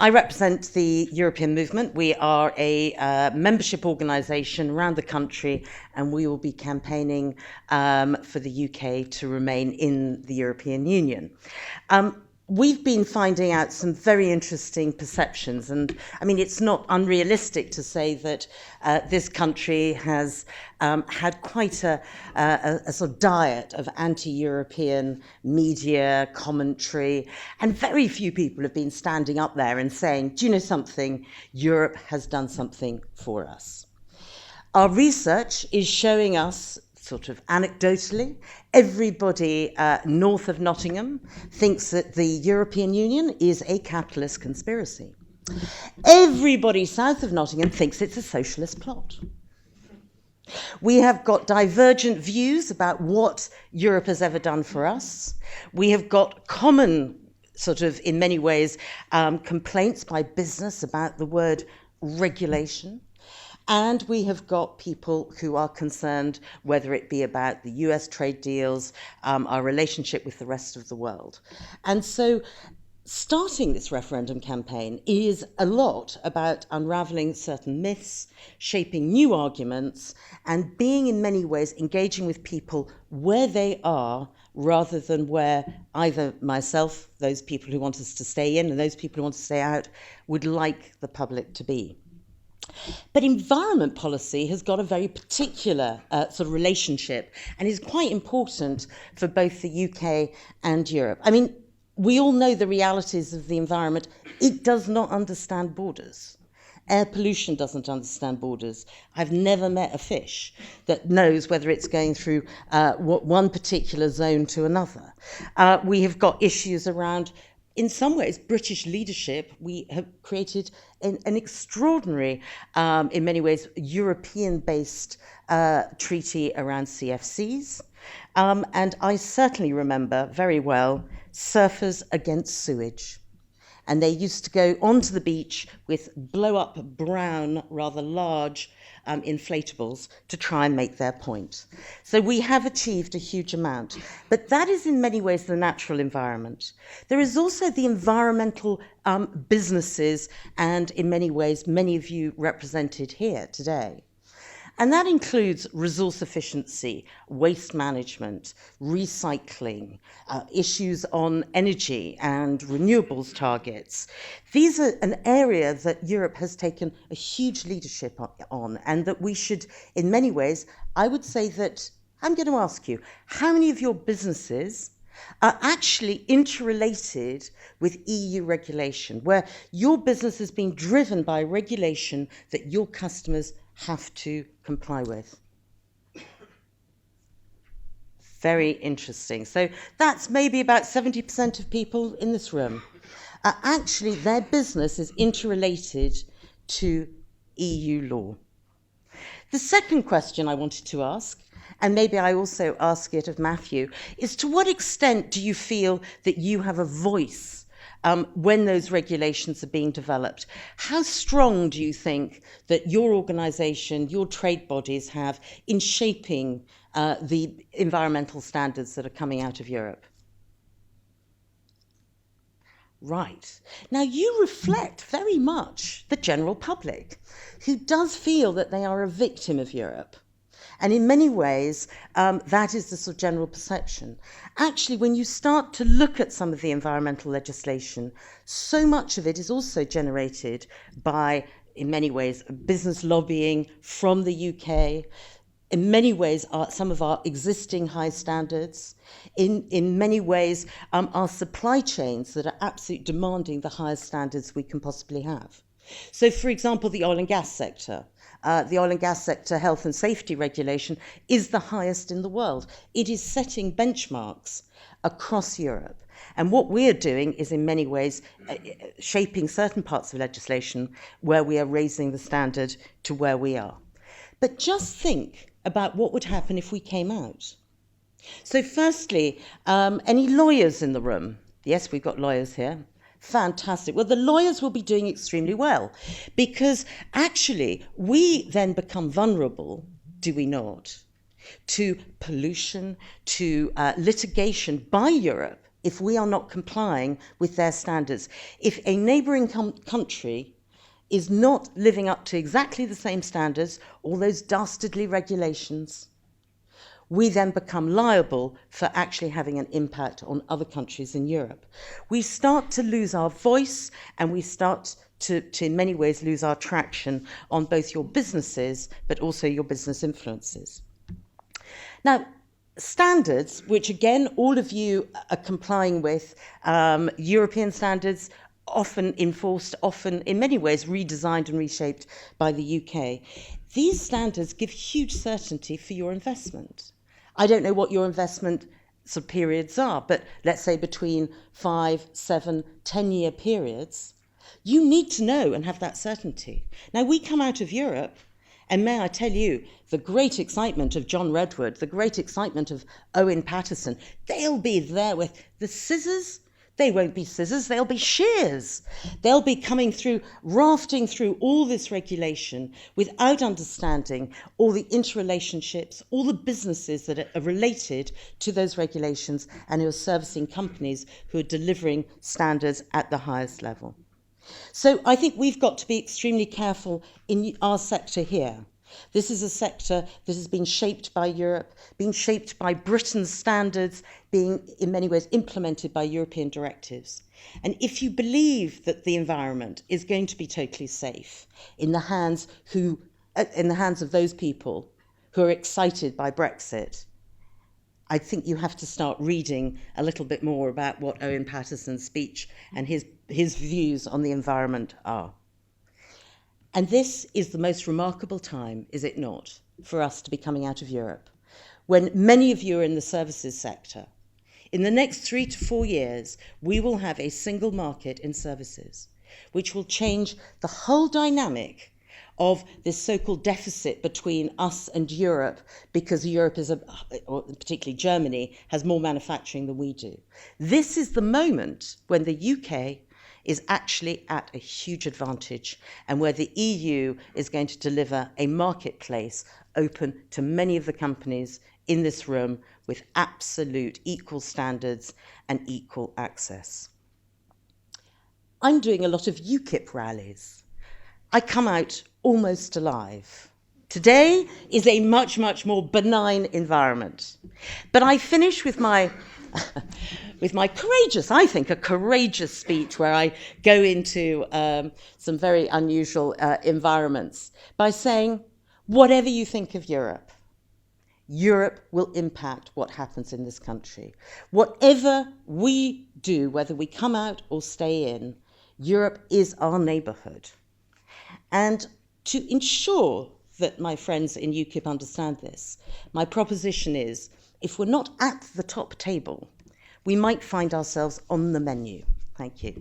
I represent the European movement. We are a membership organisation around the country, and we will be campaigning for the UK to remain in the European Union. We've been finding out some very interesting perceptions, and I mean, it's not unrealistic to say that this country has had quite a sort of diet of anti-European media commentary, and very few people have been standing up there and saying, do you know something? Europe has done something for us. Our research is showing us, sort of anecdotally, everybody north of Nottingham thinks that the European Union is a capitalist conspiracy. Everybody south of Nottingham thinks it's a socialist plot. We have got divergent views about what Europe has ever done for us. We have got common, sort of, in many ways, complaints by business about the word regulation. And we have got people who are concerned, whether it be about the US trade deals, our relationship with the rest of the world. And so starting this referendum campaign is a lot about unraveling certain myths, shaping new arguments, and being in many ways engaging with people where they are, rather than where either myself, those people who want us to stay in, and those people who want to stay out, would like the public to be. But environment policy has got a very particular sort of relationship and is quite important for both the UK and Europe. I mean, we all know the realities of the environment. It does not understand borders. Air pollution doesn't understand borders. I've never met a fish that knows whether it's going through one particular zone to another. We have got issues around, in some ways, British leadership. We have created an extraordinary, in many ways, European-based treaty around CFCs. And I certainly remember very well Surfers Against Sewage. And they used to go onto the beach with blow-up brown, rather large inflatables to try and make their point. So we have achieved a huge amount. But that is in many ways the natural environment. There is also the environmental businesses, and in many ways, many of you represented here today. And that includes resource efficiency, waste management, recycling, issues on energy and renewables targets. These are an area that Europe has taken a huge leadership on, and that we should, in many ways, I would say that, I'm going to ask you, how many of your businesses are actually interrelated with EU regulation, where your business is being driven by regulation that your customers have to comply with? Very interesting. So that's maybe about 70% of people in this room. Actually, their business is interrelated to EU law. The second question I wanted to ask, and maybe I also ask it of Matthew, is to what extent do you feel that you have a voice when those regulations are being developed? How strong do you think that your organisation, your trade bodies have in shaping the environmental standards that are coming out of Europe? Right. Now, you reflect very much the general public, who does feel that they are a victim of Europe. And in many ways, that is the sort of general perception. Actually, when you start to look at some of the environmental legislation, so much of it is also generated by, in many ways, business lobbying from the UK. In many ways, some of our existing high standards. In many ways, our supply chains that are absolutely demanding the highest standards we can possibly have. So, for example, the oil and gas sector. The oil and gas sector health and safety regulation is the highest in the world. It is setting benchmarks across Europe. And what we're doing is, in many ways, shaping certain parts of legislation where we are raising the standard to where we are. But just think about what would happen if we came out. So firstly, any lawyers in the room? Yes, we've got lawyers here. Fantastic. Well, the lawyers will be doing extremely well, because actually we then become vulnerable, do we not, to pollution, to litigation by Europe if we are not complying with their standards. If a neighbouring country is not living up to exactly the same standards, all those dastardly regulations, we then become liable for actually having an impact on other countries in Europe. We start to lose our voice, and we start to in many ways lose our traction on both your businesses but also your business influences. Now, standards, which again all of you are complying with, European standards, often enforced, often in many ways redesigned and reshaped by the UK. These standards give huge certainty for your investment. I don't know what your investment sort of periods are, but let's say between 5, 7, 10-year periods, you need to know and have that certainty. Now, we come out of Europe, and may I tell you, the great excitement of John Redwood, the great excitement of Owen Paterson, they'll be there with the scissors. They won't be scissors, they'll be shears. They'll be coming through, rafting through all this regulation without understanding all the interrelationships, all the businesses that are related to those regulations, and who are servicing companies who are delivering standards at the highest level. So I think we've got to be extremely careful in our sector here. This is a sector that has been shaped by Europe, being shaped by Britain's standards, being in many ways implemented by European directives. And if you believe that the environment is going to be totally safe in the hands of those people who are excited by Brexit, I think you have to start reading a little bit more about what Owen Paterson's speech and his views on the environment are. And this is the most remarkable time, is it not, for us to be coming out of Europe, when many of you are in the services sector. In the next 3 to 4 years, we will have a single market in services, which will change the whole dynamic of this so-called deficit between us and Europe, because Europe is, or particularly Germany, has more manufacturing than we do. This is the moment when the UK is actually at a huge advantage, and where the EU is going to deliver a marketplace open to many of the companies in this room with absolute equal standards and equal access. I'm doing a lot of UKIP rallies. I come out almost alive. Today is a much, much more benign environment. But I finish with my courageous, I think, a courageous speech where I go into some very unusual environments by saying, whatever you think of Europe, Europe will impact what happens in this country. Whatever we do, whether we come out or stay in, Europe is our neighbourhood. And to ensure that my friends in UKIP understand this, my proposition is, if we're not at the top table, we might find ourselves on the menu. Thank you.